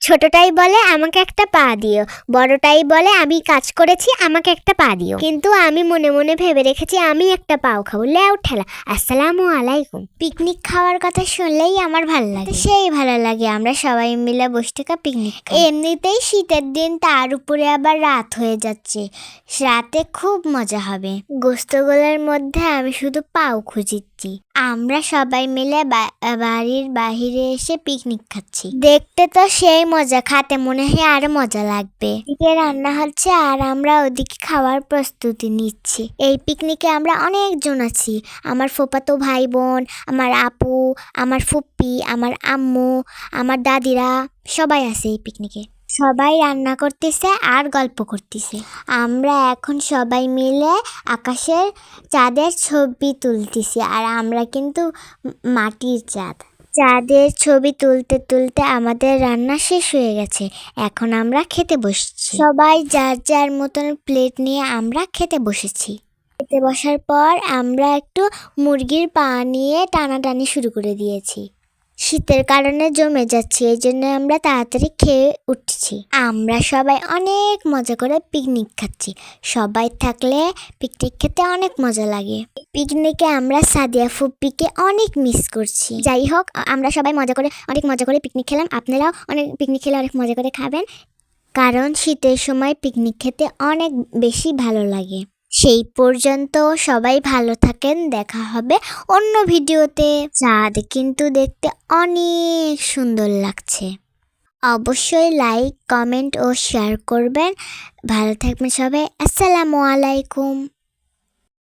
ছোটটাই বলে আমাকে একটা পা দিও, বড়টাই বলে আমি কাজ করেছি আমাকে একটা পা দিও। কিন্তু আমি মনে মনে ভেবে রেখেছি আমি একটা পাও খাবো। লেও ঠেলা। আসসালামু আলাইকুম। পিকনিক খাওয়ার কথা শুনলেই আমার ভালো লাগে, সেই ভালো লাগে আমরা সবাই মিলে বসে থাকা পিকনিক। এমনিতেই শীতের দিন, তার উপরে আবার রাত হয়ে যাচ্ছে, রাতে খুব মজা হবে। গোস্তগুলোর মধ্যে আমি শুধু পাও খুঁজিচ্ছি। আমরা সবাই মিলে বাড়ির বাহিরে এসে পিকনিক খাচ্ছি। দেখতে তো সেই মজা, খাতে মনে হয় আরো মজা লাগবে। এদিকে রান্না হচ্ছে আর আমরা ওদিকে খাওয়ার প্রস্তুতি নিচ্ছি। এই পিকনিকে আমরা অনেকজন আছি। আমার ফুফাতো ভাই বোন, আমার আপু, আমার ফুপ্পি, আমার আম্মু, আমার দাদিরা সবাই আছে এই পিকনিকে। সবাই রান্না করতেছে আর গল্প করতেছে। আমরা এখন সবাই মিলে আকাশের চাঁদের ছবি তুলতেছি। আর আমরা কিন্তু মাটির চাঁদ। চাঁদের ছবি তুলতে তুলতে আমাদের রান্না শেষ হয়ে গেছে। এখন আমরা খেতে বসছি। সবাই যার যার মতন প্লেট নিয়ে আমরা খেতে বসেছি। খেতে বসার পর আমরা একটু মুরগির পা নিয়ে টানাটানি শুরু করে দিয়েছি। শীতের কারণে জমে যাচ্ছে, এই জন্য আমরা তাড়াতাড়ি খেয়ে উঠছি। আমরা সবাই অনেক মজা করে পিকনিক খাচ্ছি। সবাই থাকলে পিকনিক খেতে অনেক মজা লাগে। পিকনিকে আমরা সাদিয়া ফুপ্পিকে অনেক মিস করছি। যাই হোক, আমরা সবাই অনেক মজা করে পিকনিক খেলাম। আপনারাও অনেক পিকনিক খেলে অনেক মজা করে খাবেন, কারণ শীতের সময় পিকনিক খেতে অনেক বেশি ভালো লাগে। সেই পর্যন্ত সবাই ভালো থাকেন, দেখা হবে অন্য ভিডিওতে। চাঁদ কিন্তু দেখতে অনেক সুন্দর লাগছে। অবশ্যই লাইক, কমেন্ট ও শেয়ার করবেন। ভালো থাকবেন সবাই। আসসালামু আলাইকুম।